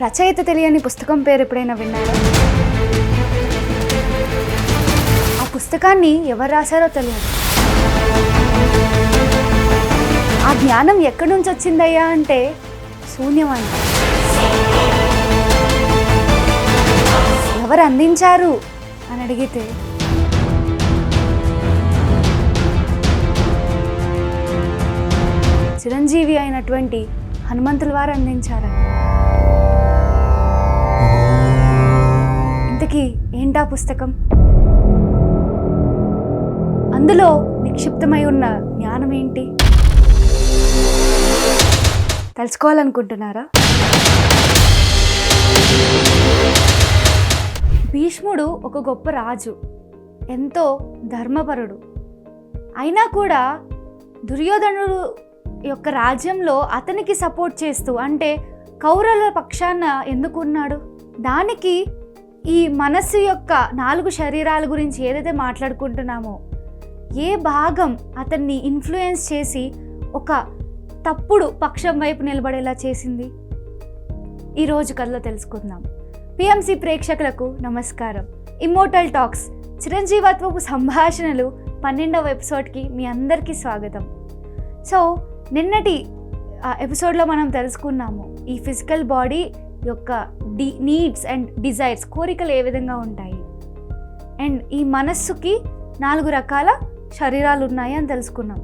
రచయిత తెలియని పుస్తకం పేరు ఎప్పుడైనా విన్నారా? ఆ పుస్తకాన్ని ఎవరు రాశారో తెలియదు. ఆ జ్ఞానం ఎక్కడి నుంచి వచ్చిందయ్యా అంటే శూన్యం అంట. ఎవరు అందించారు అని అడిగితే చిరంజీవి అయినటువంటి హనుమంతుల వారు అందించారంట. ఇంతకీ ఏంటా పుస్తకం? అందులో నిక్షిప్తమై ఉన్న జ్ఞానం ఏంటి తెలుసుకోవాలనుకుంటున్నారా? భీష్ముడు ఒక గొప్ప రాజు, ఎంతో ధర్మపరుడు. అయినా కూడా దుర్యోధనుడు యొక్క రాజ్యంలో అతనికి సపోర్ట్ చేస్తూ, అంటే కౌరవుల పక్షాన ఎందుకు ఉన్నాడు? దానికి ఈ మనస్సు యొక్క 4 శరీరాల గురించి ఏదైతే మాట్లాడుకుంటున్నామో, ఏ భాగం అతన్ని ఇన్ఫ్లుయెన్స్ చేసి ఒక తప్పుడు పక్షం వైపు నిలబడేలా చేసింది? ఈరోజు కథలో తెలుసుకుందాం. పిఎంసి ప్రేక్షకులకు నమస్కారం. ఇమ్మోర్టల్ టాక్స్ చిరంజీవత్వపు సంభాషణలు 12వ ఎపిసోడ్కి మీ అందరికీ స్వాగతం. సో నిన్నటి ఎపిసోడ్లో మనం తెలుసుకున్నాము ఈ ఫిజికల్ బాడీ యొక్క నీడ్స్ అండ్ డిజైర్స్, కోరికలు ఏ విధంగా ఉంటాయి, అండ్ ఈ మనస్సుకి 4 రకాల శరీరాలు ఉన్నాయి అని తెలుసుకున్నాం.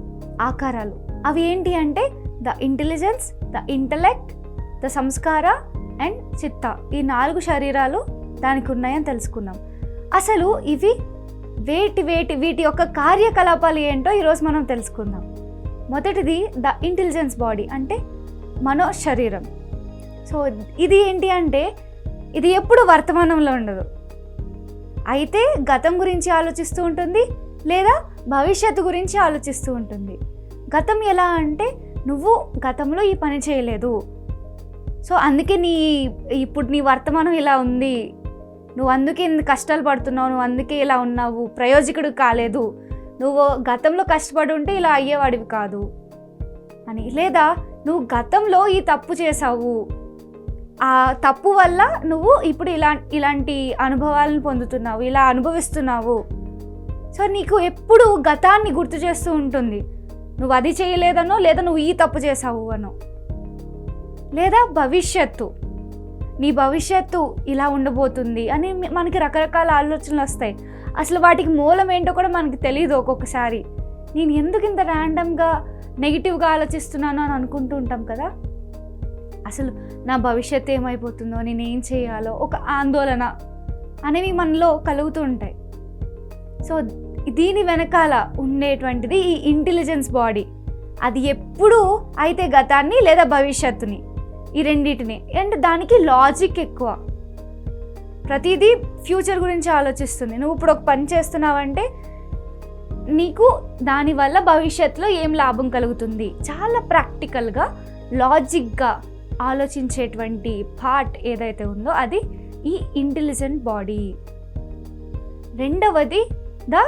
ఆకారాలు అవి ఏంటి అంటే the intelligence, the intellect, the Sanskar and చిత్త. ఈ 4 శరీరాలు దానికి ఉన్నాయని తెలుసుకున్నాం. అసలు ఇవి వీటి యొక్క కార్యకలాపాలు ఏంటో ఈరోజు మనం తెలుసుకుందాం. మొదటిది ద ఇంటెలిజెన్స్ బాడీ, అంటే మనో శరీరం. సో ఇది ఏంటి అంటే ఇది ఎప్పుడు వర్తమానంలో ఉండదు. అయితే గతం గురించి ఆలోచిస్తూ ఉంటుంది, లేదా భవిష్యత్తు గురించి ఆలోచిస్తూ ఉంటుంది. గతం ఎలా అంటే నువ్వు గతంలో ఈ పని చేయలేదు, సో అందుకే ఇప్పుడు నీ వర్తమానం ఇలా ఉంది, నువ్వు అందుకే కష్టాలు పడుతున్నావు, నువ్వు అందుకే ఇలా ఉన్నావు, ప్రయోజకుడు కాలేదు, నువ్వు గతంలో కష్టపడి ఉంటే ఇలా అయ్యేవాడివి కాదు అని. లేదా నువ్వు గతంలో ఈ తప్పు చేసావు, ఆ తప్పు వల్ల నువ్వు ఇప్పుడు ఇలాంటి అనుభవాలను పొందుతున్నావు, ఇలా అనుభవిస్తున్నావు. సో నీకు ఎప్పుడు గతాన్ని గుర్తు చేస్తూ ఉంటుంది, నువ్వు అది చేయలేదనో, లేదా నువ్వు ఈ తప్పు చేసావు అనో. లేదా భవిష్యత్తు, నీ భవిష్యత్తు ఇలా ఉండబోతుంది అని మనకి రకరకాల ఆలోచనలు వస్తాయి. అసలు వాటికి మూలం ఏంటో కూడా మనకి తెలియదు. ఒక్కొక్కసారి నేను ఎందుకు ఇంత ర్యాండమ్గా నెగిటివ్గా ఆలోచిస్తున్నాను అని అనుకుంటూ ఉంటాం కదా. అసలు నా భవిష్యత్తు ఏమైపోతుందో, నేను ఏం చేయాలో ఒక ఆందోళన అనేవి మనలో కలుగుతూ ఉంటాయి. సో దీని వెనకాల ఉండేటువంటిది ఈ ఇంటెలిజెన్స్ బాడీ. అది ఎప్పుడూ అయితే గతాన్ని లేదా భవిష్యత్తుని, ఈ రెండింటిని. అండ్ దానికి లాజిక్ ఎక్కువ, ప్రతిదీ ఫ్యూచర్ గురించి ఆలోచిస్తుంది. నువ్వు ఇప్పుడు ఒక పని చేస్తున్నావంటే నీకు దానివల్ల భవిష్యత్తులో ఏం లాభం కలుగుతుంది, చాలా ప్రాక్టికల్గా లాజిక్గా ఆలోచించేటువంటి పార్ట్ ఏదైతే ఉందో అది ఈ ఇంటెలిజెంట్ బాడీ. రెండవది ద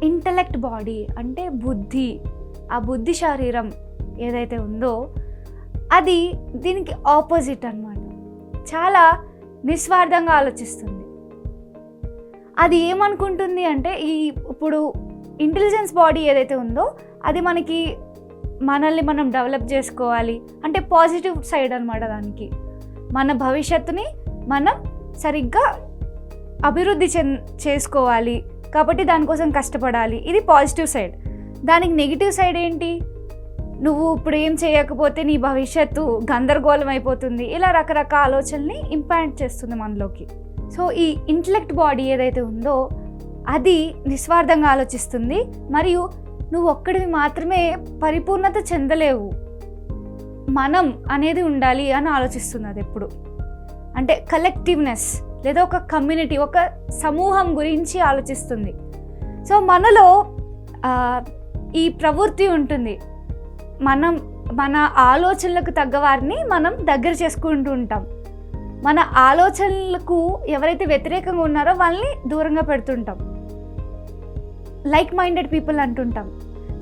ఇంటలెక్ట్ బాడీ, అంటే బుద్ధి. ఆ బుద్ధి శరీరం ఏదైతే ఉందో అది దీనికి ఆపోజిట్ అన్నమాట. చాలా నిస్వార్థంగా ఆలోచిస్తుంది. అది ఏమనుకుంటుంది అంటే ఇప్పుడు ఇంటెలిజెన్స్ బాడీ ఏదైతే ఉందో అది మనల్ని మనం డెవలప్ చేసుకోవాలి, అంటే పాజిటివ్ సైడ్ అనమాట. దానికి మన భవిష్యత్తుని మనం సరిగ్గా అభివృద్ధి చేసుకోవాలి కాబట్టి దానికోసం కష్టపడాలి. ఇది పాజిటివ్ సైడ్. దానికి నెగిటివ్ సైడ్ ఏంటి? నువ్వు ఇప్పుడు ఏం చేయకపోతే నీ భవిష్యత్తు గందరగోళం అయిపోతుంది. ఇలా రకరకాల ఆలోచనల్ని ఇంపాక్ట్ చేస్తుంది మనలోకి. సో ఈ ఇంటలెక్ట్ బాడీ ఏదైతే ఉందో అది నిస్వార్థంగా ఆలోచిస్తుంది, మరియు నువ్వు ఒక్కడివి మాత్రమే పరిపూర్ణత చెందలేవు, మనం అనేది ఉండాలి అని ఆలోచిస్తుంది అది ఎప్పుడు. అంటే కలెక్టివ్నెస్ లేదా ఒక కమ్యూనిటీ, ఒక సమూహం గురించి ఆలోచిస్తుంది. సో మనలో ఈ ప్రవృత్తి ఉంటుంది, మన ఆలోచనలకు తగ్గ వారిని మనం దగ్గర చేసుకుంటూ ఉంటాం. మన ఆలోచనలకు ఎవరైతే వ్యతిరేకంగా ఉన్నారో వాళ్ళని దూరంగా పెడుతుంటాం. లైక్ మైండెడ్ పీపుల్ అంటుంటాం.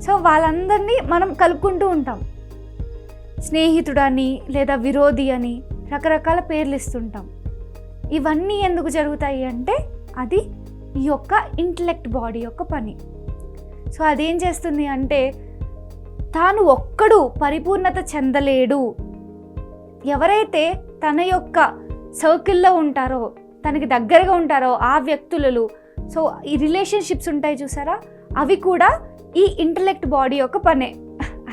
సో వాళ్ళందరినీ మనం కలుపుకుంటూ ఉంటాం. స్నేహితుడని లేదా విరోధి అని రకరకాల పేర్లు ఇస్తుంటాం. ఇవన్నీ ఎందుకు జరుగుతాయి అంటే అది ఈ యొక్క ఇంటెలెక్ట్ బాడీ యొక్క పని. సో అదేం చేస్తుంది అంటే తాను ఒక్కడు పరిపూర్ణత చెందలేడు. ఎవరైతే తన యొక్క సర్కిల్లో ఉంటారో, తనకి దగ్గరగా ఉంటారో ఆ వ్యక్తులు, సో ఈ రిలేషన్షిప్స్ ఉంటాయి చూసారా, అవి కూడా ఈ ఇంటెలెక్ట్ బాడీ యొక్క పనే.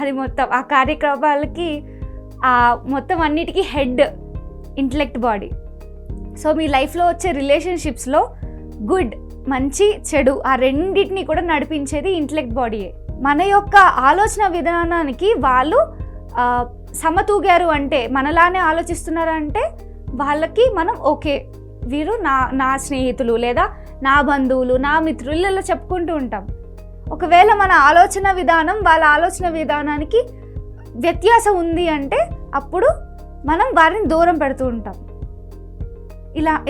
అది మొత్తం ఆ కార్యక్రమాలకి మొత్తం అన్నిటికీ హెడ్ ఇంటెలెక్ట్ బాడీ. సో మీ లైఫ్లో వచ్చే రిలేషన్షిప్స్లో గుడ్, మంచి, చెడు ఆ రెండింటిని కూడా నడిపించేది ఇంటెలెక్ట్ బాడీయే. మన యొక్క ఆలోచన విధానానికి వాళ్ళు సమతూగారు అంటే, మనలానే ఆలోచిస్తున్నారు అంటే వాళ్ళకి మనం ఓకే, వీరు నా స్నేహితులు లేదా నా బంధువులు, నా మిత్రులు ఇలా చెప్పుకుంటూ ఉంటాం. ఒకవేళ మన ఆలోచన విధానం వాళ్ళ ఆలోచన విధానానికి వ్యత్యాసం ఉంది అంటే అప్పుడు మనం వారిని దూరం పెడుతూ ఉంటాం.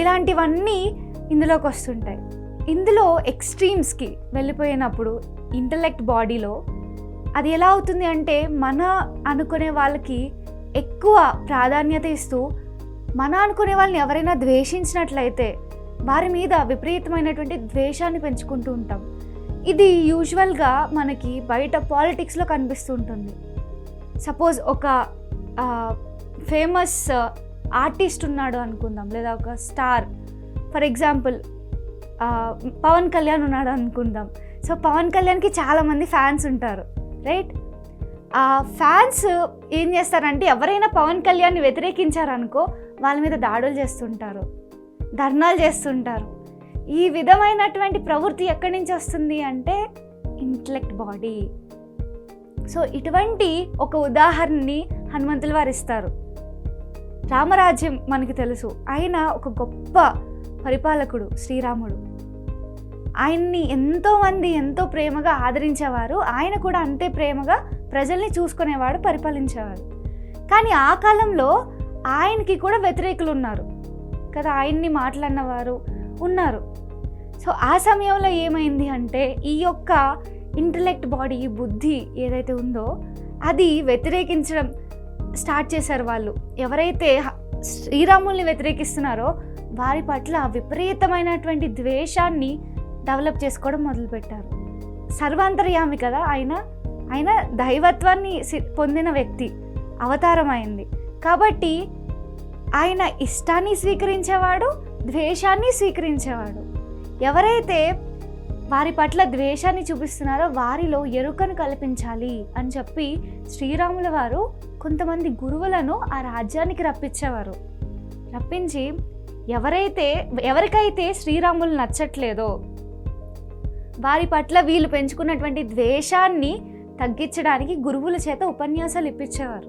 ఇలాంటివన్నీ ఇందులోకి వస్తుంటాయి. ఇందులో ఎక్స్ట్రీమ్స్కి వెళ్ళిపోయినప్పుడు ఇంటెలెక్ట్ బాడీలో అది ఎలా అవుతుంది అంటే మన అనుకునే వాళ్ళకి ఎక్కువ ప్రాధాన్యత ఇస్తూ, మన అనుకునే వాళ్ళని ఎవరైనా ద్వేషించినట్లయితే వారి మీద విపరీతమైనటువంటి ద్వేషాన్ని పెంచుకుంటూ ఉంటాం. ఇది యూజువల్గా మనకి బయట పాలిటిక్స్లో కనిపిస్తూ ఉంటుంది. సపోజ్ ఒక ఫేమస్ ఆర్టిస్ట్ ఉన్నాడు అనుకుందాం, లేదా ఒక star, for example Pawan Kalyan ఉన్నాడు అనుకుందాం. సో పవన్ కళ్యాణ్కి చాలామంది ఫ్యాన్స్ ఉంటారు, రైట్? ఆ ఫ్యాన్స్ ఏం చేస్తారంటే ఎవరైనా పవన్ కళ్యాణ్ని వ్యతిరేకించారనుకో వాళ్ళ మీద దాడులు చేస్తుంటారు, ధర్నాలు చేస్తుంటారు. ఈ విధమైనటువంటి ప్రవృత్తి ఎక్కడి నుంచి వస్తుంది అంటే ఇంటెలెక్ట్ బాడీ. సో ఇటువంటి ఒక ఉదాహరణని హనుమంతుల వారు ఇస్తారు. రామరాజ్యం మనకి తెలుసు, ఆయన ఒక గొప్ప పరిపాలకుడు శ్రీరాముడు. ఆయన్ని ఎంతోమంది ఎంతో ప్రేమగా ఆదరించేవారు, ఆయన కూడా అంతే ప్రేమగా ప్రజల్ని చూసుకునేవాడు, పరిపాలించేవాడు. కానీ ఆ కాలంలో ఆయనకి కూడా వ్యతిరేకులు ఉన్నారు కదా, ఆయన్ని మాట్లాడినవారు ఉన్నారు. సో ఆ సమయంలో ఏమైంది అంటే ఈ యొక్క ఇంటెలెక్ట్ బాడీ, ఈ బుద్ధి ఏదైతే ఉందో అది వ్యతిరేకించడం స్టార్ట్ చేశారు వాళ్ళు. ఎవరైతే శ్రీరాముల్ని వ్యతిరేకిస్తున్నారో వారి పట్ల విపరీతమైనటువంటి ద్వేషాన్ని డెవలప్ చేసుకోవడం మొదలుపెట్టారు. సర్వాంతర్యామి కదా ఆయన దైవత్వాన్ని పొందిన వ్యక్తి, అవతారం అయింది కాబట్టి ఆయన ఇష్టాన్ని స్వీకరించేవాడు, ద్వేషాన్ని స్వీకరించేవాడు. ఎవరైతే వారి పట్ల ద్వేషాన్ని చూపిస్తున్నారో వారిలో ఎరుకను కల్పించాలి అని చెప్పి శ్రీరాముల వారు కొంతమంది గురువులను ఆ రాజ్యానికి రప్పించేవారు. రప్పించి ఎవరికైతే శ్రీరాములు నచ్చట్లేదో వారి పట్ల వీళ్ళు పెంచుకున్నటువంటి ద్వేషాన్ని తగ్గించడానికి గురువుల చేత ఉపన్యాసాలు ఇప్పించేవారు.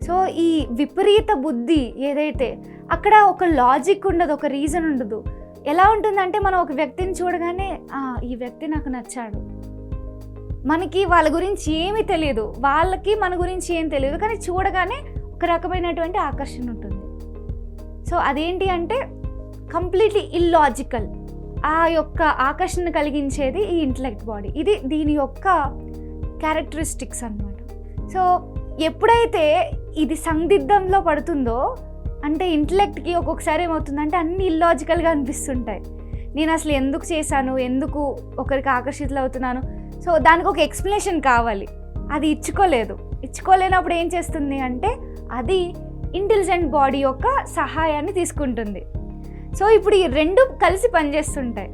సో ఈ విపరీత బుద్ధి ఏదైతే, అక్కడ ఒక లాజిక్ ఉండదు, ఒక రీజన్ ఉండదు. ఎలా ఉంటుందంటే మనం ఒక వ్యక్తిని చూడగానే ఈ వ్యక్తి నాకు నచ్చాడు, మనకి వాళ్ళ గురించి ఏమీ తెలియదు, వాళ్ళకి మన గురించి ఏం తెలియదు, కానీ చూడగానే ఒక రకమైనటువంటి ఆకర్షణ ఉంటుంది. సో అదేంటి అంటే కంప్లీట్లీ ఇల్లాజికల్. ఆ యొక్క ఆకర్షణ కలిగించేది ఈ ఇంటెలెక్ట్ బాడీ. ఇది దీని యొక్క క్యారెక్టరిస్టిక్స్ అన్నమాట. సో ఎప్పుడైతే ఇది సందిగ్ధంలో పడుతుందో అంటే ఇంటెలెక్ట్కి ఒక్కొక్కసారి ఏమవుతుందంటే అన్ని ఇల్లాజికల్గా అనిపిస్తుంటాయి. నేను అసలు ఎందుకు చేశాను, ఎందుకు ఒకరికి ఆకర్షితులు అవుతున్నాను, సో దానికి ఒక ఎక్స్ప్లెనేషన్ కావాలి. అది ఇచ్చుకోలేనప్పుడు ఏం చేస్తుంది అంటే అది ఇంటెలిజెంట్ బాడీ యొక్క సహాయాన్ని తీసుకుంటుంది. సో ఇప్పుడు ఈ రెండు కలిసి పనిచేస్తుంటాయి.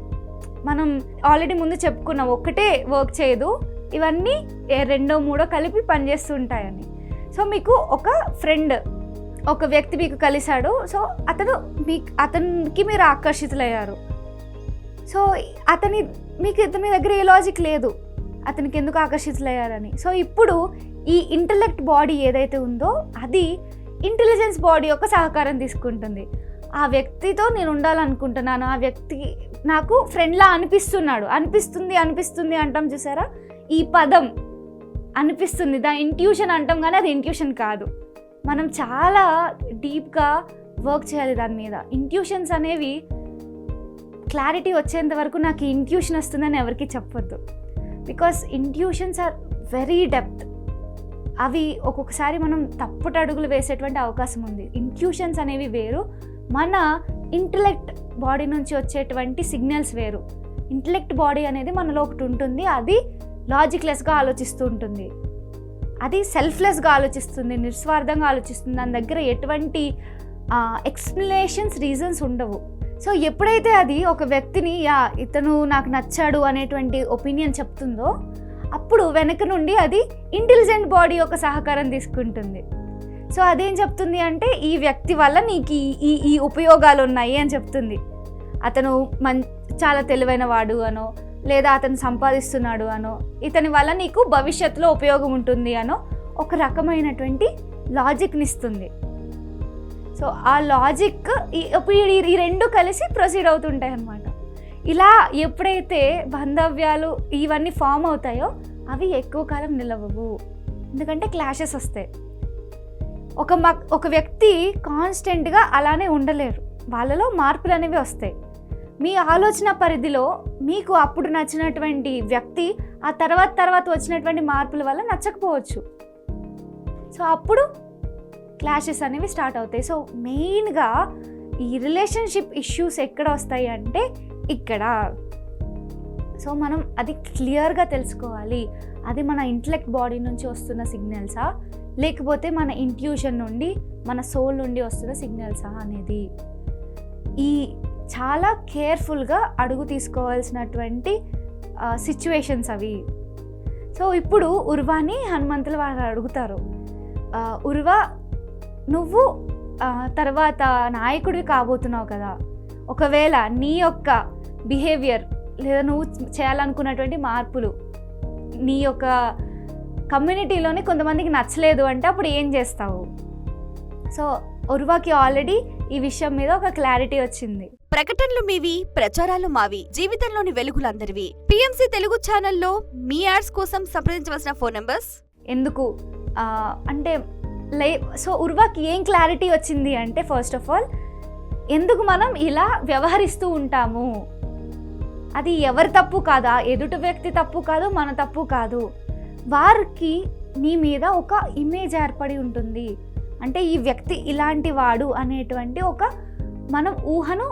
మనం ఆల్రెడీ ముందు చెప్పుకున్నాం, ఒకటే వర్క్ చేయదు, ఇవన్నీ రెండో మూడో కలిపి పనిచేస్తుంటాయని. సో మీకు ఒక ఫ్రెండ్, ఒక వ్యక్తి మీకు కలిశాడు, సో అతనికి మీరు ఆకర్షితులయ్యారు. సో మీ దగ్గర ఏ లాజిక్ లేదు అతనికి ఎందుకు ఆకర్షితులయ్యారని. సో ఇప్పుడు ఈ ఇంటెలెక్ట్ బాడీ ఏదైతే ఉందో అది ఇంటెలిజెన్స్ బాడీ యొక్క సహకారం తీసుకుంటుంది. ఆ వ్యక్తితో నేను ఉండాలనుకుంటున్నాను, ఆ వ్యక్తి నాకు ఫ్రెండ్లా అనిపిస్తుంది అంటాం చూసారా, ఈ పదం అనిపిస్తుంది, దాని ఇంట్యూషన్ అంటాం, కానీ అది ఇంట్యూషన్ కాదు. మనం చాలా డీప్గా వర్క్ చేయాలి దాని మీద. ఇంట్యూషన్స్ అనేవి క్లారిటీ వచ్చేంత వరకు నాకు ఇంట్యూషన్ వస్తుందని ఎవరికి చెప్పొద్దు, because intuitions are very depth. అవి ఒక్కొక్కసారి మనం తప్పుడు అడుగులు వేసేటువంటి అవకాశం ఉంది. ఇంట్యూషన్స్ అనేవి వేరు, మన ఇంటలెక్ట్ బాడీ నుంచి వచ్చేటువంటి సిగ్నల్స్ వేరు. ఇంటలెక్ట్ బాడీ అనేది మనలో ఒకటి ఉంటుంది, అది లాజిక్లెస్గా ఆలోచిస్తూ ఉంటుంది, అది సెల్ఫ్లెస్గా ఆలోచిస్తుంది, నిస్వార్థంగా ఆలోచిస్తుంది. దాని దగ్గర ఎటువంటి ఎక్స్ప్లెనేషన్స్, రీజన్స్ ఉండవు. సో ఎప్పుడైతే అది ఒక వ్యక్తిని ఇతను నాకు నచ్చాడు అనేటువంటి ఒపీనియన్ చెప్తుందో అప్పుడు వెనక నుండి అది ఇంటెలిజెంట్ బాడీ యొక్క సహకారం తీసుకుంటుంది. సో అదేం చెప్తుంది అంటే ఈ వ్యక్తి వల్ల నీకు ఈ ఉపయోగాలు ఉన్నాయి అని చెప్తుంది. అతను చాలా తెలివైన వాడు అనో, లేదా అతను సంపాదిస్తున్నాడు అనో, ఇతని వల్ల నీకు భవిష్యత్తులో ఉపయోగం ఉంటుంది అనో ఒక రకమైనటువంటి లాజిక్ని ఇస్తుంది. సో ఆ లాజిక్ ఈ రెండు కలిసి ప్రొసీడ్ అవుతుంటాయి అన్నమాట. ఇలా ఎప్పుడైతే బాంధవ్యాలు ఇవన్నీ ఫామ్ అవుతాయో అవి ఎక్కువ కాలం నిలవవు, ఎందుకంటే క్లాషెస్ వస్తాయి. ఒక వ్యక్తి కాన్స్టెంట్గా అలానే ఉండలేరు, వాళ్ళలో మార్పులు అనేవి వస్తాయి. మీ ఆలోచన పరిధిలో మీకు అప్పుడు నచ్చినటువంటి వ్యక్తి ఆ తర్వాత వచ్చినటువంటి మార్పుల వల్ల నచ్చకపోవచ్చు. సో అప్పుడు క్లాషెస్ అనేవి స్టార్ట్ అవుతాయి. సో మెయిన్గా ఈ రిలేషన్షిప్ ఇష్యూస్ ఎక్కడ వస్తాయి అంటే ఇక్కడ. సో మనం అది క్లియర్గా తెలుసుకోవాలి, అది మన ఇంటలెక్ట్ బాడీ నుంచి వస్తున్న సిగ్నల్సా, లేకపోతే మన ఇంట్యూషన్ నుండి, మన సోల్ నుండి వస్తున్న సిగ్నల్సా అనేది. ఈ చాలా కేర్ఫుల్గా అడుగు తీసుకోవాల్సినటువంటి సిచ్యువేషన్స్ అవి. సో ఇప్పుడు ఉర్వాని హనుమంతులు వారు అడుగుతారు, ఉర్వా నువ్వు తర్వాత నాయకుడివి కాబోతున్నావు కదా, ఒకవేళ నీ యొక్క బిహేవియర్ లేదా నువ్వు చేయాలనుకున్నటువంటి మార్పులు నీ యొక్క కమ్యూనిటీలోని కొంతమందికి నచ్చలేదు అంటే అప్పుడు ఏం చేస్తావు? సో ఉర్వాకి ఆల్రెడీ ఈ విషయం మీద ఒక క్లారిటీ వచ్చింది. ప్రకటనలు మీవి, ప్రచారాలు మావి, జీవితంలోని వెలుగులందరివి. పిఎంసి తెలుగు ఛానల్లో మీ యాడ్స్ కోసం సంప్రదించవలసిన ఫోన్ నంబర్స్. ఎందుకు అంటే సో ఉర్వాకి ఏం క్లారిటీ వచ్చింది అంటే, ఫస్ట్ ఆఫ్ ఆల్ ఎందుకు మనం ఇలా వ్యవహరిస్తూ ఉంటాము, అది ఎవరి తప్పు కాదా, ఎదుటి వ్యక్తి తప్పు కాదు, మన తప్పు కాదు. వారికి నీ మీద ఒక ఇమేజ్ ఏర్పడి ఉంటుంది, అంటే ఈ వ్యక్తి ఇలాంటి వాడు అనేటువంటి ఒక మనం ఊహను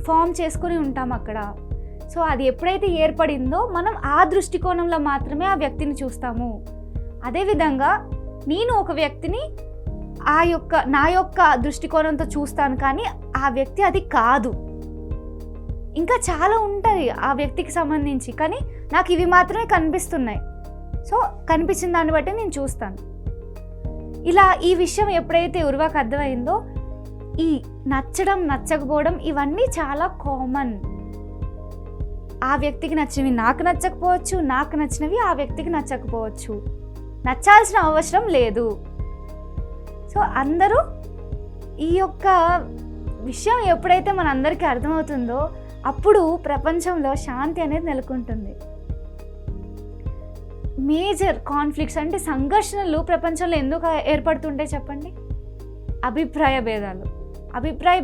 ఫామ్ చేసుకొని ఉంటాం అక్కడ. సో అది ఎప్పుడైతే ఏర్పడిందో మనం ఆ దృష్టికోణంలో మాత్రమే ఆ వ్యక్తిని చూస్తాము. అదేవిధంగా నేను ఒక వ్యక్తిని నా యొక్క దృష్టికోణంతో చూస్తాను, కానీ ఆ వ్యక్తి అది కాదు. ఇంకా చాలా ఉంటుంది ఆ వ్యక్తికి సంబంధించి, కానీ నాకు ఇవి మాత్రమే కనిపిస్తున్నాయి. సో కనిపించిన దాన్ని బట్టి నేను చూస్తాను. ఇలా ఈ విషయం ఎప్పుడైతే ఉర్వాకి అర్థమైందో, ఈ నచ్చడం నచ్చకపోవడం ఇవన్నీ చాలా కామన్. ఆ వ్యక్తికి నచ్చినవి నాకు నచ్చకపోవచ్చు, నాకు నచ్చినవి ఆ వ్యక్తికి నచ్చకపోవచ్చు, నచ్చాల్సిన అవసరం లేదు. సో అందరూ ఈ యొక్క విషయం ఎప్పుడైతే మనందరికీ అర్థమవుతుందో అప్పుడు ప్రపంచంలో శాంతి అనేది నెలకొంటుంది. మేజర్ కాన్ఫ్లిక్ట్స్ అంటే సంఘర్షణలు ప్రపంచంలో ఎందుకు ఏర్పడుతుంటాయి చెప్పండి? అభిప్రాయ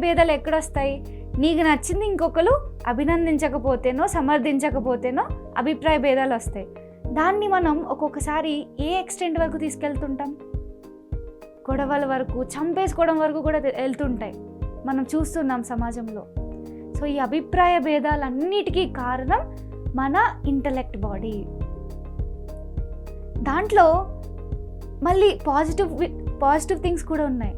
భేదాలు ఎక్కడొస్తాయి? నీకు నచ్చింది ఇంకొకరు అభినందించకపోతేనో సమర్థించకపోతేనో అభిప్రాయ భేదాలు వస్తాయి. దాన్ని మనం ఒక్కొక్కసారి ఏ ఎక్స్టెంట్ వరకు తీసుకెళ్తుంటాం? గొడవల వరకు, చంపేసుకోవడం వరకు కూడా వెళ్తుంటాయి, మనం చూస్తున్నాం సమాజంలో. సో ఈ అభిప్రాయ భేదాలన్నిటికీ కారణం మన ఇంటలెక్ట్ బాడీ. దాంట్లో మళ్ళీ పాజిటివ్ థింగ్స్ కూడా ఉన్నాయి.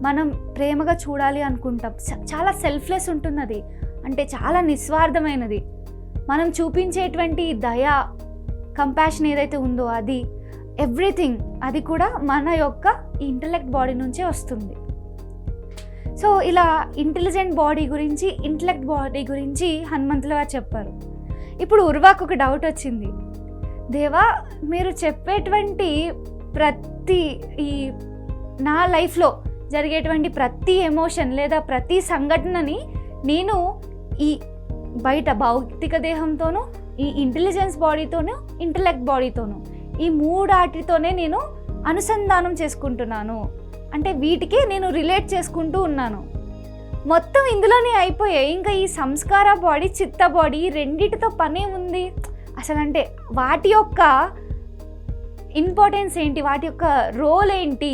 మనం ప్రేమగా చూడాలి అనుకుంటాం, చాలా సెల్ఫ్లెస్ ఉంటుంది అది, అంటే చాలా నిస్వార్థమైనది. మనం చూపించేటువంటి దయ, కంపాషన్ ఏదైతే ఉందో అది ఎవ్రీథింగ్, అది కూడా మన యొక్క ఇంటలెక్ట్ బాడీ నుంచే వస్తుంది. సో ఇలా ఇంటెలిజెంట్ బాడీ గురించి, ఇంటలెక్ట్ బాడీ గురించి హనుమంతుల వారు చెప్పారు. ఇప్పుడు ఉర్వాకు ఒక డౌట్ వచ్చింది, దేవా మీరు చెప్పేటువంటి ఈ నా లైఫ్లో జరిగేటువంటి ప్రతి ఎమోషన్ లేదా ప్రతి సంఘటనని నేను ఈ బయట భౌతిక దేహంతోనూ, ఈ ఇంటెలిజెన్స్ బాడీతోనూ, ఇంటలెక్ట్ బాడీతోనూ, ఈ మూడాటితోనే నేను అనుసంధానం చేసుకుంటున్నాను, అంటే వీటికి నేను రిలేట్ చేసుకుంటూ ఉన్నాను. మొత్తం ఇందులోనే అయిపోయాయి. ఇంకా ఈ సంస్కార బాడీ, చిత్త బాడీ రెండిటితో పనే ఉంది అసలు. అంటే వాటి యొక్క ఇంపార్టెన్స్ ఏంటి, వాటి యొక్క రోల్ ఏంటి,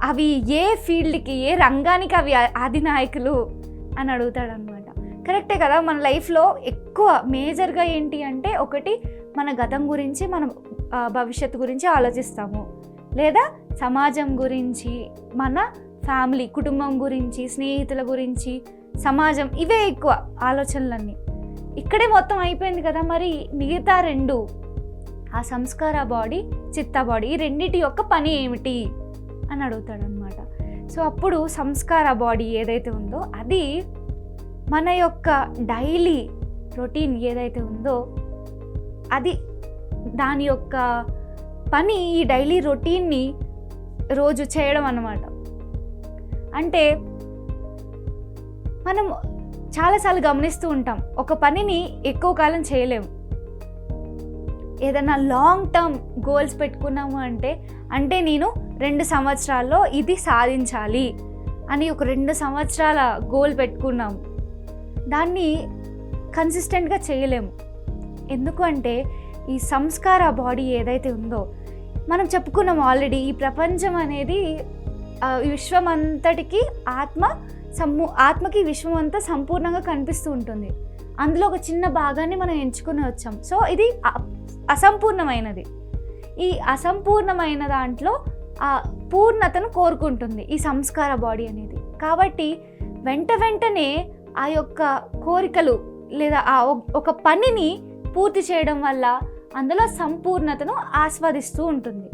అవి ఏ ఫీల్డ్కి ఏ రంగానికి అవి అధినాయకులు అని అడుగుతాడనమాట. కరెక్టే కదా, మన లైఫ్లో ఎక్కువ మేజర్గా ఏంటి అంటే ఒకటి మన గతం గురించి, మనం భవిష్యత్తు గురించి ఆలోచిస్తాము, లేదా సమాజం గురించి, మన ఫ్యామిలీ కుటుంబం గురించి, స్నేహితుల గురించి, సమాజం, ఇవే ఎక్కువ ఆలోచనలన్నీ. ఇక్కడే మొత్తం అయిపోయింది కదా, మరి మిగతా రెండు, ఆ సంస్కార బాడీ, చిత్త బాడీ, ఈ రెండిటి యొక్క పని ఏమిటి అని అడుగుతాడనమాట. సో అప్పుడు సంస్కార బాడీ ఏదైతే ఉందో అది మన యొక్క డైలీ రొటీన్ ఏదైతే ఉందో అది, దాని యొక్క పని ఈ డైలీ రొటీన్ని రోజు చేయడం అన్నమాట. అంటే మనం చాలాసార్లు గమనిస్తూ ఉంటాం, ఒక పనిని ఎక్కువ కాలం చేయలేము. ఏదైనా లాంగ్ టర్మ్ గోల్స్ పెట్టుకున్నాము అంటే నేను 2 సంవత్సరాల్లో ఇది సాధించాలి అని ఒక 2 సంవత్సరాల గోల్ పెట్టుకున్నాము, దాన్ని కన్సిస్టెంట్గా చేయలేము. ఎందుకు అంటే ఈ సంస్కార బాడీ ఏదైతే ఉందో, మనం చెప్పుకున్నాం ఆల్రెడీ, ఈ ప్రపంచం అనేది విశ్వం అంతటికి ఆత్మకి విశ్వం అంతా సంపూర్ణంగా కనిపిస్తూ ఉంటుంది. అందులో ఒక చిన్న భాగాన్ని మనం ఎంచుకుని వచ్చాం. సో ఇది అసంపూర్ణమైనది. ఈ అసంపూర్ణమైన దాంట్లో ఆ పూర్ణతను కోరుకుంటుంది ఈ సంస్కార బాడీ అనేది. కాబట్టి వెంటనే ఆ యొక్క కోరికలు లేదా ఆ ఒక పనిని పూర్తి చేయడం వల్ల అందులో సంపూర్ణతను ఆస్వాదిస్తూ ఉంటుంది.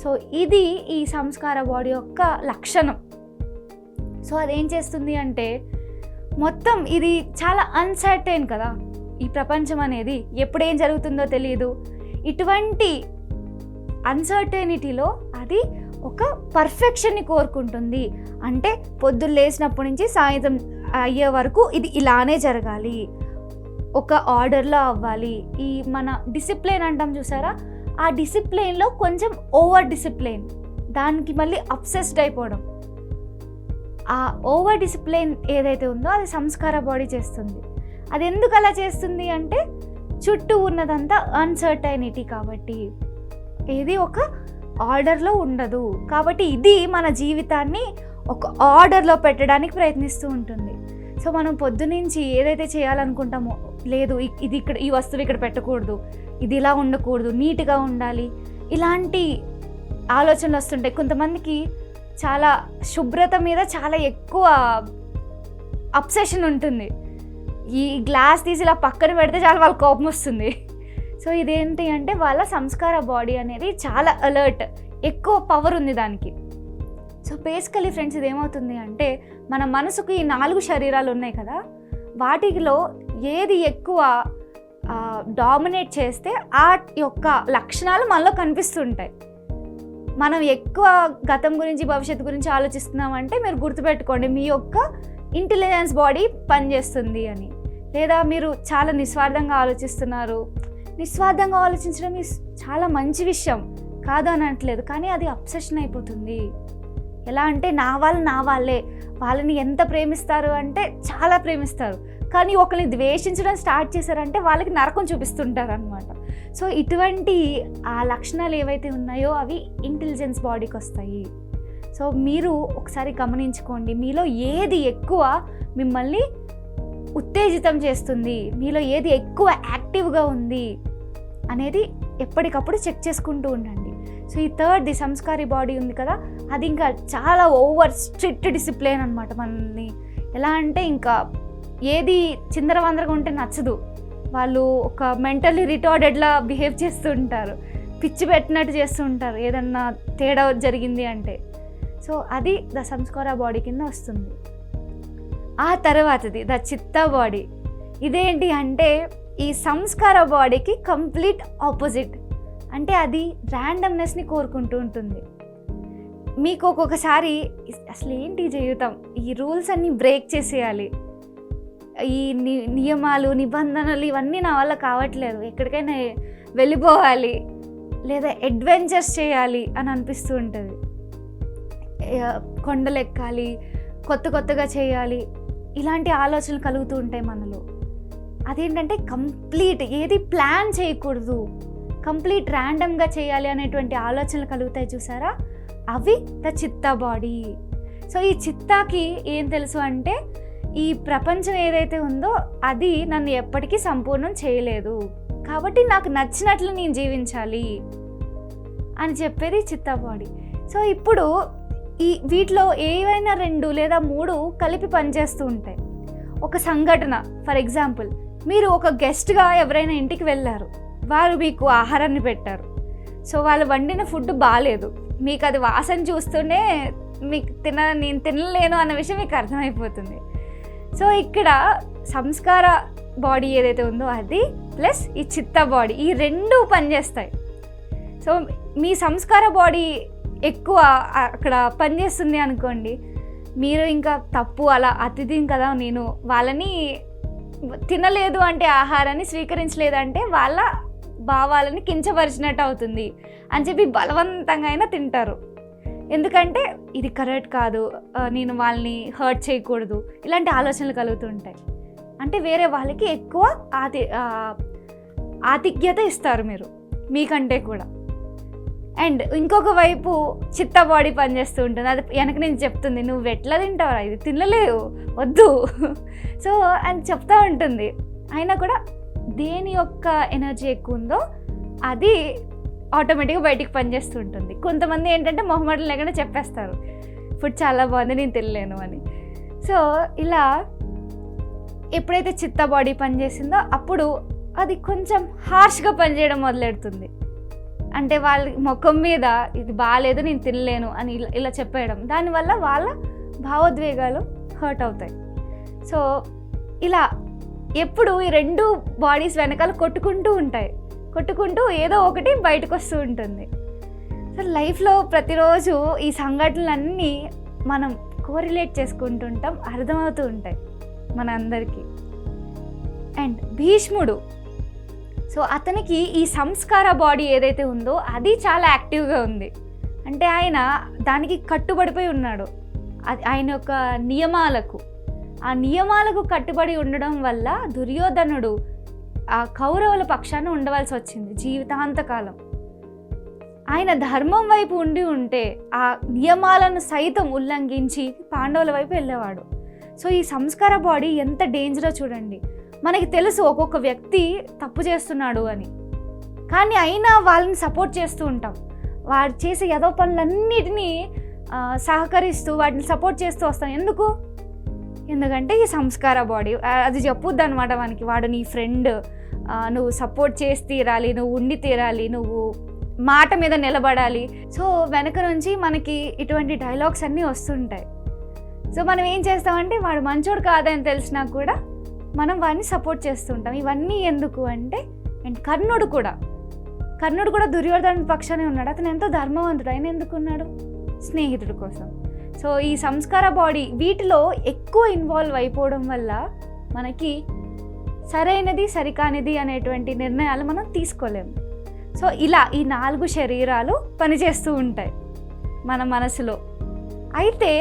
సో ఇది ఈ సంస్కార బాడీ యొక్క లక్షణం. సో అదేం చేస్తుంది అంటే, మొత్తం ఇది చాలా అన్సర్టైన్ కదా ఈ ప్రపంచం అనేది, ఎప్పుడేం జరుగుతుందో తెలియదు. ఇటువంటి అన్సర్టైనిటీలో అది ఒక పర్ఫెక్షన్ని కోరుకుంటుంది. అంటే పొద్దున్న లేచినప్పటి నుంచి సాయంత్రం అయ్యే వరకు ఇది ఇలానే జరగాలి, ఒక ఆర్డర్లో అవ్వాలి. ఈ మన డిసిప్లిన్ అంటాం చూసారా, ఆ డిసిప్లిన్లో కొంచెం ఓవర్ డిసిప్లిన్, దానికి మళ్ళీ అబ్సెస్డ్ అయిపోవడం, ఆ ఓవర్ డిసిప్లిన్ ఏదైతే ఉందో అది సంస్కార బాడీ చేస్తుంది. అది ఎందుకు అలా చేస్తుంది అంటే, చుట్టూ ఉన్నదంతా అన్సర్టైనిటీ కాబట్టి, ఇది ఒక ఆర్డర్లో ఉండదు కాబట్టి ఇది మన జీవితాన్ని ఒక ఆర్డర్లో పెట్టడానికి ప్రయత్నిస్తూ ఉంటుంది. సో మనం పొద్దునుంచి ఏదైతే చేయాలనుకుంటామో, లేదు ఇది ఇక్కడ, ఈ వస్తువు ఇక్కడ పెట్టకూడదు, ఇది ఇలా ఉండకూడదు, నీట్గా ఉండాలి, ఇలాంటి ఆలోచనలు వస్తుంటాయి. కొంతమందికి చాలా శుభ్రత మీద చాలా ఎక్కువ అబ్సెషన్ ఉంటుంది. ఈ గ్లాస్ తీసి ఇలా పక్కన పెడితే చాలా వాళ్ళ కోపం వస్తుంది. సో ఇదేంటి అంటే వాళ్ళ సంస్కార బాడీ అనేది చాలా అలర్ట్, ఎక్కువ పవర్ ఉంది దానికి. సో బేసికలీ ఫ్రెండ్స్, ఇదేమవుతుంది అంటే, మన మనసుకు ఈ 4 శరీరాలు ఉన్నాయి కదా, వాటిలో ఏది ఎక్కువ డామినేట్ చేస్తే ఆ యొక్క లక్షణాలు మనలో కనిపిస్తుంటాయి. మనం ఎక్కువ గతం గురించి భవిష్యత్తు గురించి ఆలోచిస్తున్నామంటే మీరు గుర్తుపెట్టుకోండి, మీ యొక్క ఇంటెలిజెన్స్ బాడీ పనిచేస్తుంది అని. లేదా మీరు చాలా నిస్వార్థంగా ఆలోచిస్తున్నారు, నిస్వార్థంగా ఆలోచించడం చాలా మంచి విషయం కాదు అని అనట్లేదు, కానీ అది అబ్సెషన్ అయిపోతుంది. ఎలా అంటే నా వాళ్ళే వాళ్ళని ఎంత ప్రేమిస్తారు అంటే చాలా ప్రేమిస్తారు, కానీ ఒకరిని ద్వేషించడం స్టార్ట్ చేశారంటే వాళ్ళకి నరకం చూపిస్తుంటారు అనమాట. సో ఇటువంటి ఆ లక్షణాలు ఏవైతే ఉన్నాయో అవి ఇంటెలిజెన్స్ బాడీకి వస్తాయి. సో మీరు ఒకసారి గమనించుకోండి, మీలో ఏది ఎక్కువ మిమ్మల్ని ఉత్తేజితం చేస్తుంది, మీలో ఏది ఎక్కువ యాక్టివ్గా ఉంది అనేది ఎప్పటికప్పుడు చెక్ చేసుకుంటూ ఉండండి. సో ఈ ది సంస్కారీ బాడీ ఉంది కదా, అది ఇంకా చాలా ఓవర్ స్ట్రిక్ట్ డిసిప్లిన్ అనమాట. మనల్ని ఎలా అంటే ఇంకా ఏది చిందరవందరగా ఉంటే నచ్చదు, వాళ్ళు ఒక మెంటల్లీ రిటార్డెడ్లా బిహేవ్ చేస్తూ ఉంటారు, పిచ్చి పెట్టినట్టు చేస్తూ ఉంటారు ఏదన్నా తేడా జరిగింది అంటే. సో అది ద సంస్కార బాడీ కింద వస్తుంది. ఆ తర్వాతది ద చిత్త బాడీ. ఇదేంటి అంటే ఈ సంస్కార బాడీకి కంప్లీట్ ఆపోజిట్. అంటే అది ర్యాండమ్నెస్ని కోరుకుంటూ ఉంటుంది. మీకు ఒక్కొక్కసారి అసలు ఏంటి జీవితం, ఈ రూల్స్ అన్నీ బ్రేక్ చేసేయాలి, ఈ నియమాలు నిబంధనలు ఇవన్నీ నా వల్ల కావట్లేదు, ఎక్కడికైనా వెళ్ళిపోవాలి లేదా అడ్వెంచర్స్ చేయాలి అని అనిపిస్తూ ఉంటుంది. కొండలు ఎక్కాలి, కొత్తగా చేయాలి, ఇలాంటి ఆలోచనలు కలుగుతూ ఉంటాయి మనలో. అదేంటంటే కంప్లీట్ ఏది ప్లాన్ చేయకూడదు, కంప్లీట్ ర్యాండమ్గా చేయాలి అనేటువంటి ఆలోచనలు కలుగుతాయి చూసారా, అవి ద చిత్తా బాడీ. సో ఈ చిత్తాకి ఏం తెలుసు అంటే ఈ ప్రపంచం ఏదైతే ఉందో అది నన్ను ఎప్పటికీ సంపూర్ణం చేయలేదు, కాబట్టి నాకు నచ్చినట్లు నేను జీవించాలి అని చెప్పేది చిత్తా బాడీ. సో ఇప్పుడు వీటిలో ఏవైనా 2 లేదా 3 కలిపి పనిచేస్తూ ఉంటాయి. ఒక సంఘటన, ఫర్ ఎగ్జాంపుల్ మీరు ఒక గెస్ట్గా ఎవరైనా ఇంటికి వెళ్ళారు, వారు మీకు ఆహారాన్ని పెట్టారు. సో వాళ్ళు వండిన ఫుడ్ బాగాలేదు, మీకు అది వాసన చూస్తూనే మీకు నేను తినలేను అన్న విషయం మీకు అర్థమైపోతుంది. సో ఇక్కడ సంస్కార బాడీ ఏదైతే ఉందో అది ప్లస్ ఈ చిత్త బాడీ, ఈ 2 పనిచేస్తాయి. సో మీ సంస్కార బాడీ ఎక్కువ అక్కడ పనిచేస్తుంది అనుకోండి, మీరు ఇంకా తప్పు, అలా అతిథిని కదా నేను, వాళ్ళని తినలేదు అంటే ఆహారాన్ని స్వీకరించలేదంటే వాళ్ళ భావాలని కించపరిచినట్టు అవుతుంది అని చెప్పి బలవంతంగా అయినా తింటారు. ఎందుకంటే ఇది కరెక్ట్ కాదు, నేను వాళ్ళని హర్ట్ చేయకూడదు, ఇలాంటి ఆలోచనలు కలుగుతుంటాయి. అంటే వేరే వాళ్ళకి ఎక్కువ ఆతిథ్యత ఇస్తారు మీరు మీకంటే కూడా. అండ్ ఇంకొక వైపు చిత్త బాడీ పనిచేస్తూ ఉంటుంది, అది వెనక నుంచి చెప్తుంది నువ్వు ఎట్లా తింటావురా, ఇది తినలేవు, వద్దు సో అని చెప్తూ ఉంటుంది. అయినా కూడా దేని యొక్క ఎనర్జీ ఎక్కువ ఉందో అది ఆటోమేటిక్గా బయటికి పనిచేస్తూ ఉంటుంది. కొంతమంది ఏంటంటే మొహమాటం లేకుండా చెప్పేస్తారు ఫుడ్ చాలా బాగుంది నేను తినలేను అని. సో ఇలా ఎప్పుడైతే చిత్త బాడీ పనిచేసిందో అప్పుడు అది కొంచెం హార్ష్గా పనిచేయడం మొదలెడుతుంది. అంటే వాళ్ళ ముఖం మీద ఇది బాగాలేదు నేను తినలేను అని ఇలా చెప్పేయడం, దానివల్ల వాళ్ళ భావోద్వేగాలు హర్ట్ అవుతాయి. సో ఇలా ఎప్పుడు ఈ 2 బాడీస్ వెనకాల కొట్టుకుంటూ ఏదో ఒకటి బయటకు వస్తూ ఉంటుంది. సో లైఫ్లో ప్రతిరోజు ఈ సంఘటనలన్నీ మనం కోరిలేట్ చేసుకుంటుంటాం, అర్థమవుతూ ఉంటాయి మన అందరికీ. అండ్ భీష్ముడు, సో అతనికి ఈ సంస్కార బాడీ ఏదైతే ఉందో అది చాలా యాక్టివ్గా ఉంది. అంటే ఆయన దానికి కట్టుబడిపోయి ఉన్నాడు, ఆయన యొక్క ఆ నియమాలకు కట్టుబడి ఉండడం వల్ల దుర్యోధనుడు ఆ కౌరవుల పక్షాన ఉండవలసి వచ్చింది జీవితాంతకాలం. ఆయన ధర్మం వైపు ఉంటే ఆ నియమాలను సైతం ఉల్లంఘించి పాండవుల వైపు వెళ్ళేవాడు. సో ఈ సంస్కార బాడీ ఎంత డేంజరో చూడండి. మనకి తెలుసు ఒక్కొక్క వ్యక్తి తప్పు చేస్తున్నాడు అని, కానీ అయినా వాళ్ళని సపోర్ట్ చేస్తూ ఉంటాం. వాడు చేసే ఏదో పనులన్నిటినీ సహకరిస్తూ వాటిని సపోర్ట్ చేస్తూ వస్తాం. ఎందుకంటే ఈ సంస్కార బాడీ అది చెప్పుద్ది అనమాట మనకి, వాడు నీ ఫ్రెండ్, నువ్వు సపోర్ట్ చేసి తీరాలి, నువ్వు ఉండి తీరాలి, నువ్వు మాట మీద నిలబడాలి. సో వెనక నుంచి మనకి ఇటువంటి డైలాగ్స్ అన్నీ వస్తుంటాయి. సో మనం ఏం చేస్తామంటే వాడు మంచోడు కాదని తెలిసినా కూడా మనం వాడిని సపోర్ట్ చేస్తుంటాం. ఇవన్నీ ఎందుకు అంటే, అండ్ కర్ణుడు కూడా దుర్యోధన పక్షానే ఉన్నాడు. అతను ఎంతో ధర్మవంతుడు, ఆయన ఎందుకు ఉన్నాడు? స్నేహితుడి కోసం. సో ఈ సంస్కార బాడీ వీటిలో ఎక్కువ ఇన్వాల్వ్ అయిపోవడం వల్ల మనకి సరైనది సరికానిది అనేటువంటి నిర్ణయాలు మనం తీసుకోలేము. సో ఇలా ఈ 4 శరీరాలు పనిచేస్తూ ఉంటాయి మన మనసులో. అయితే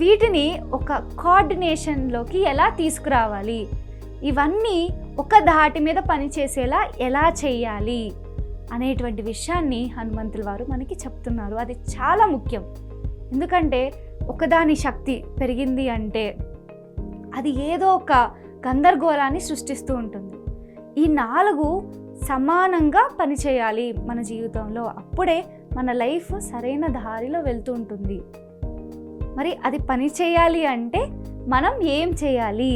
వీటిని ఒక కోఆర్డినేషన్లోకి ఎలా తీసుకురావాలి, ఇవన్నీ ఒక ధాటి మీద పనిచేసేలా ఎలా చేయాలి అనేటువంటి విషయాన్ని హనుమంతుల వారు మనకి చెప్తున్నారు. అది చాలా ముఖ్యం. ఎందుకంటే ఒకదాని శక్తి పెరిగింది అంటే అది ఏదో ఒక గందరగోళాన్ని సృష్టిస్తూ ఉంటుంది. ఈ 4 సమానంగా పనిచేయాలి మన జీవితంలో, అప్పుడే మన లైఫ్ సరైన దారిలో వెళ్తూ ఉంటుంది. మరి అది పని చేయాలి అంటే మనం ఏం చేయాలి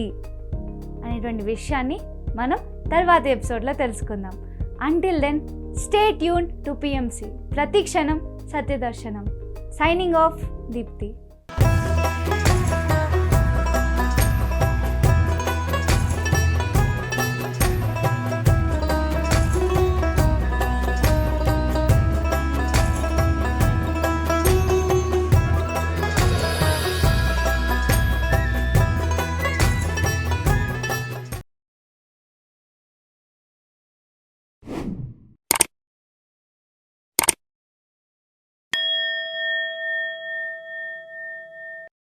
అనేటువంటి విషయాన్ని మనం తర్వాత ఎపిసోడ్లో తెలుసుకుందాం. Until then stay tuned to PMC. ప్రతి క్షణం సత్యదర్శనం. Signing off Deepti.